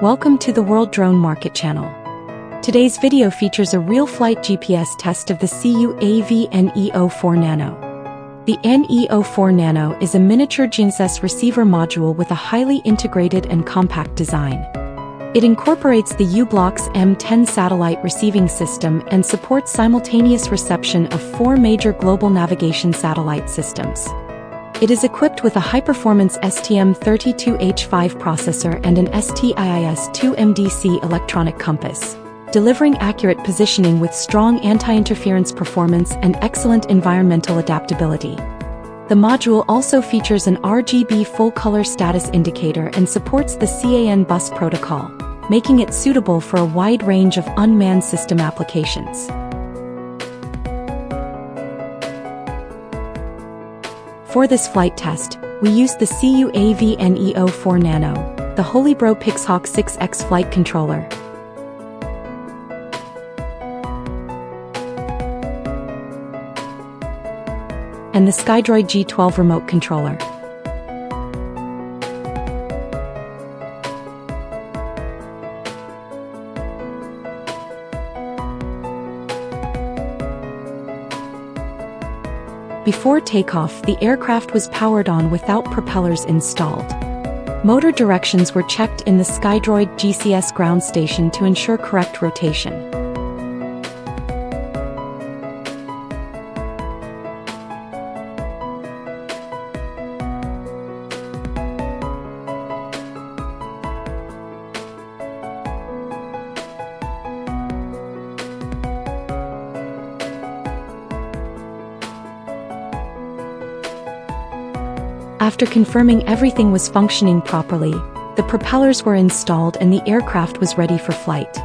Welcome to the World Drone Market channel. Today's video features a real-flight GPS test of the CUAV NEO4 Nano. The NEO4 Nano is a miniature GNSS receiver module with a highly integrated and compact design. It incorporates the u-blox M10 satellite receiving system and supports simultaneous reception of 4 major global navigation satellite systems. It is equipped with a high-performance STM32H5 processor and an ST IIS2MDC electronic compass, delivering accurate positioning with strong anti-interference performance and excellent environmental adaptability. The module also features an RGB full-color status indicator and supports the CAN bus protocol, making it suitable for a wide range of unmanned system applications. For this flight test, we used the CUAV NEO4 Nano, the Holybro Pixhawk 6X flight controller, and the Skydroid G12 remote controller. Before takeoff, the aircraft was powered on without propellers installed. Motor directions were checked in the Skydroid GCS ground station to ensure correct rotation. After confirming everything was functioning properly, the propellers were installed and the aircraft was ready for flight.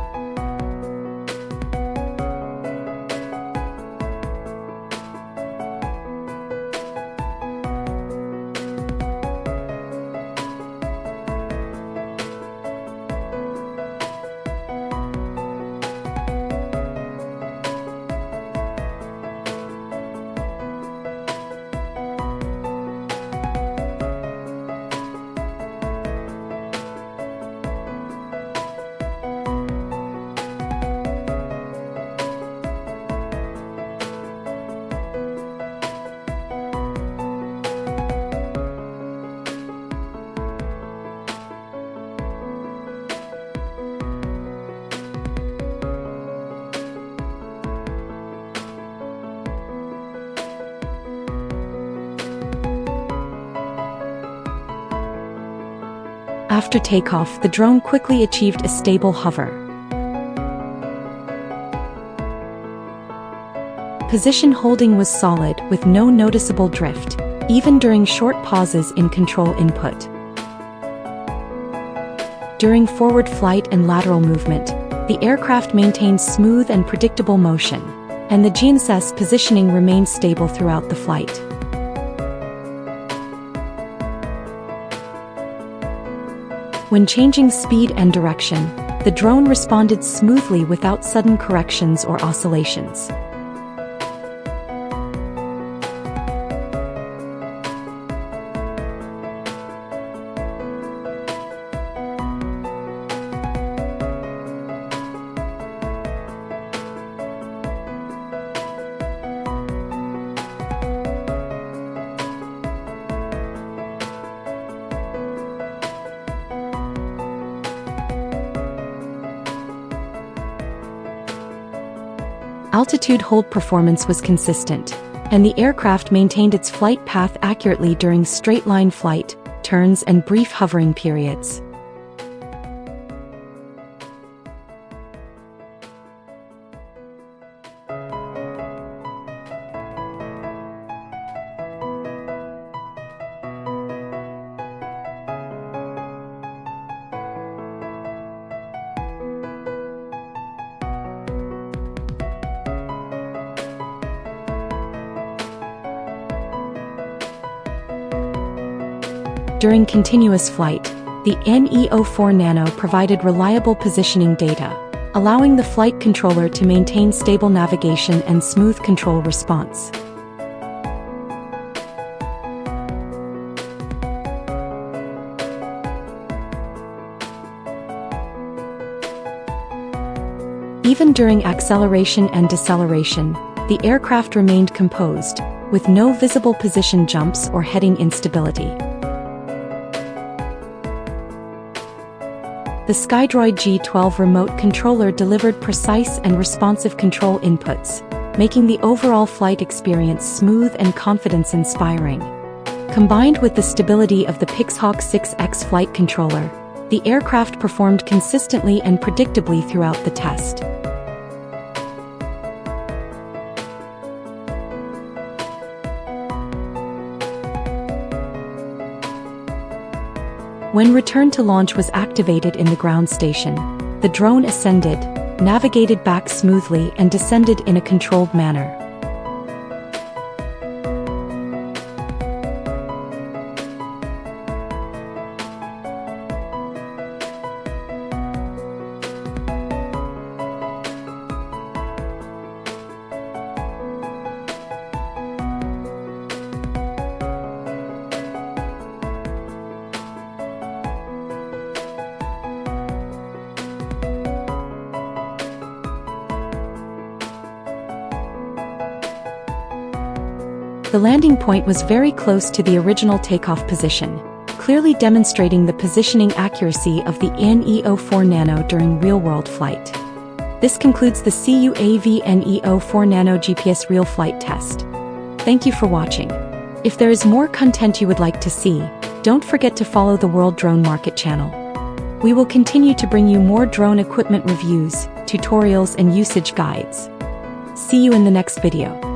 After takeoff, the drone quickly achieved a stable hover. Position holding was solid, with no noticeable drift, even during short pauses in control input. During forward flight and lateral movement, the aircraft maintained smooth and predictable motion, and the GNSS positioning remained stable throughout the flight. When changing speed and direction, the drone responded smoothly without sudden corrections or oscillations. Altitude hold performance was consistent, and the aircraft maintained its flight path accurately during straight-line flight, turns and brief hovering periods. During continuous flight, the NEO4 Nano provided reliable positioning data, allowing the flight controller to maintain stable navigation and smooth control response. Even during acceleration and deceleration, the aircraft remained composed, with no visible position jumps or heading instability. The Skydroid G12 remote controller delivered precise and responsive control inputs, making the overall flight experience smooth and confidence-inspiring. Combined with the stability of the Pixhawk 6X flight controller, the aircraft performed consistently and predictably throughout the test. When return to launch was activated in the ground station, the drone ascended, navigated back smoothly and descended in a controlled manner. The landing point was very close to the original takeoff position, clearly demonstrating the positioning accuracy of the NEO4 Nano during real-world flight. This concludes the CUAV NEO4 Nano GPS real flight test. Thank you for watching. If there is more content you would like to see, don't forget to follow the World Drone Market channel. We will continue to bring you more drone equipment reviews, tutorials and usage guides. See you in the next video.